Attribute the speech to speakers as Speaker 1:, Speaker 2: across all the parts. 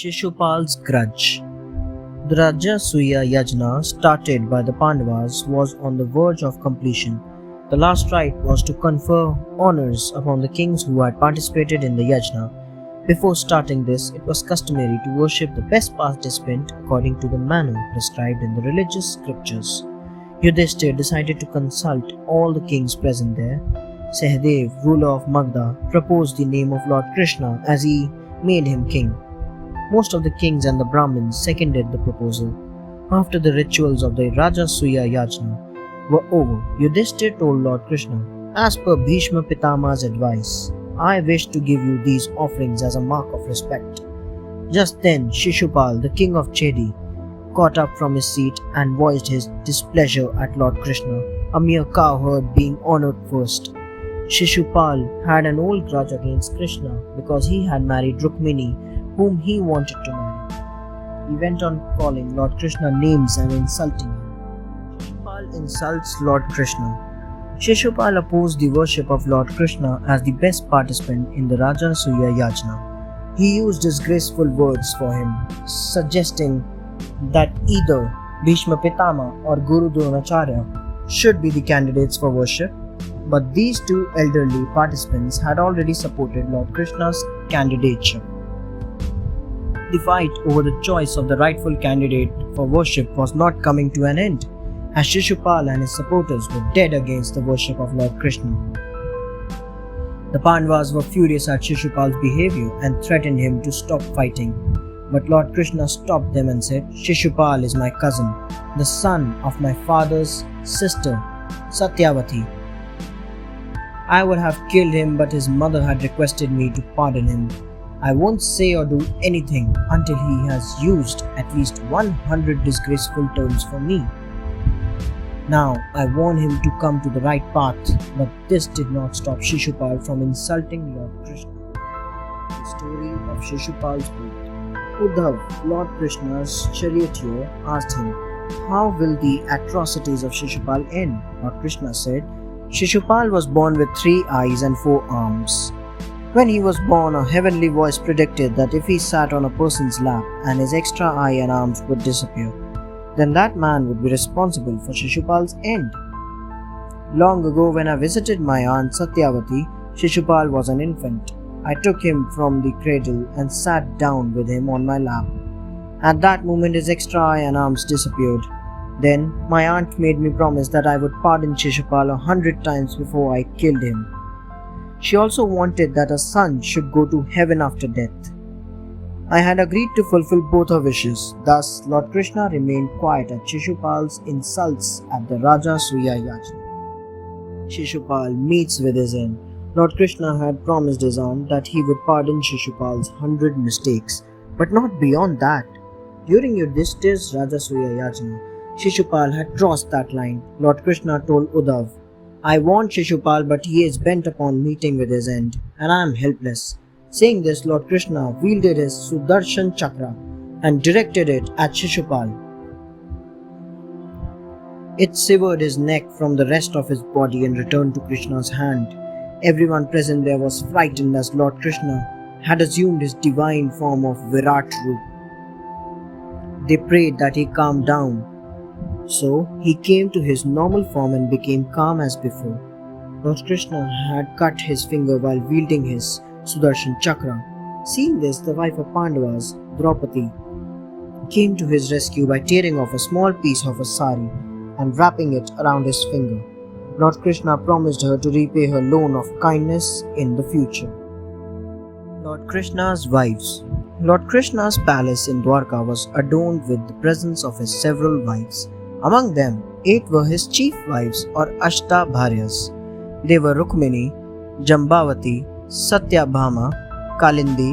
Speaker 1: Shishupal's grudge. The Rajasuya Yajna, started by the Pandavas, was on the verge of completion. The last rite was to confer honors upon the kings who had participated in the Yajna. Before starting this, it was customary to worship the best participant according to the manner prescribed in the religious scriptures. Yudhishthir decided to consult all the kings present there. Sahadev, ruler of Magda, proposed the name of Lord Krishna as he made him king. Most of the kings and the Brahmins seconded the proposal. After the rituals of the Rajasuya Yajna were over, Yudhishthir told Lord Krishna, "As per Bhishma Pitama's advice, I wish to give you these offerings as a mark of respect." Just then, Shishupal, the king of Chedi, got up from his seat and voiced his displeasure at Lord Krishna, a mere cowherd being honored first. Shishupal had an old grudge against Krishna because he had married Rukmini, whom he wanted to marry. He went on calling Lord Krishna names and insulting him. Shishupal insults Lord Krishna. Shishupal opposed the worship of Lord Krishna as the best participant in the Rajasuya Yajna. He used disgraceful words for him, suggesting that either Bhishma Pitama or Guru Dronacharya should be the candidates for worship, but these two elderly participants had already supported Lord Krishna's candidature. The fight over the choice of the rightful candidate for worship was not coming to an end, as Shishupal and his supporters were dead against the worship of Lord Krishna. The Pandavas were furious at Shishupal's behavior and threatened him to stop fighting. But Lord Krishna stopped them and said, "Shishupal is my cousin, the son of my father's sister, Satyavati. I would have killed him, but his mother had requested me to pardon him. I won't say or do anything until he has used at least 100 disgraceful terms for me. Now I want him to come to the right path," but this did not stop Shishupal from insulting Lord Krishna. The story of Shishupal's birth. Uddhav, Lord Krishna's charioteer, asked him, "How will the atrocities of Shishupal end?" Lord Krishna said, "Shishupal was born with 3 eyes and 4 arms. When he was born, a heavenly voice predicted that if he sat on a person's lap and his extra eye and arms would disappear, then that man would be responsible for Shishupal's end. Long ago, when I visited my aunt Satyavati, Shishupal was an infant. I took him from the cradle and sat down with him on my lap. At that moment, his extra eye and arms disappeared. Then my aunt made me promise that I would pardon Shishupal 100 times before I killed him. She also wanted that a son should go to heaven after death. I had agreed to fulfill both her wishes. Thus, Lord Krishna remained quiet at Shishupal's insults at the Rajasuya Yajna. Shishupal meets with his end. Lord Krishna had promised his aunt that he would pardon Shishupal's 100 mistakes, but not beyond that. During Yudhishthir's Rajasuya Yajna, Shishupal had crossed that line. Lord Krishna told Uddhav, "I want Shishupal, but he is bent upon meeting with his end, and I am helpless." Saying this, Lord Krishna wielded his Sudarshan Chakra and directed it at Shishupal. It severed his neck from the rest of his body and returned to Krishna's hand. Everyone present there was frightened as Lord Krishna had assumed his divine form of Virat Roop. They prayed that he calm down. So he came to his normal form and became calm as before. Lord Krishna had cut his finger while wielding his Sudarshan Chakra. Seeing this, the wife of Pandavas, Draupadi, came to his rescue by tearing off a small piece of a sari and wrapping it around his finger. Lord Krishna promised her to repay her loan of kindness in the future. Lord Krishna's wives. Lord Krishna's palace in Dwarka was adorned with the presence of his several wives. Among them, 8 were his chief wives or Ashta Bharyas. They were Rukmini, Jambavati, Satyabhama, Kalindi,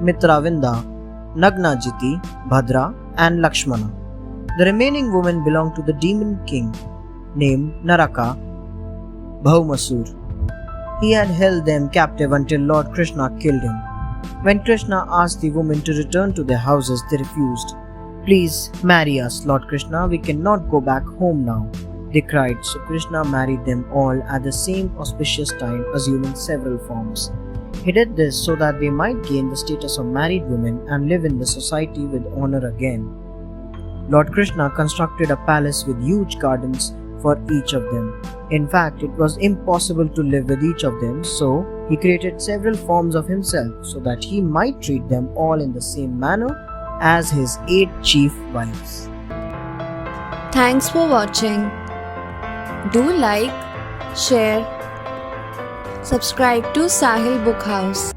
Speaker 1: Mitravinda, Nagnajiti, Bhadra and Lakshmana. The remaining women belonged to the demon king named Naraka Bhaumasur. He had held them captive until Lord Krishna killed him. When Krishna asked the women to return to their houses, they refused. "Please marry us, Lord Krishna, we cannot go back home now," they cried. So Krishna married them all at the same auspicious time, assuming several forms. He did this so that they might gain the status of married women and live in the society with honor again. Lord Krishna constructed a palace with huge gardens for each of them. In fact, it was impossible to live with each of them, so he created several forms of himself so that he might treat them all in the same manner as his 8 chief wives.
Speaker 2: Thanks for watching. Do like, share, subscribe to Sahil Book House.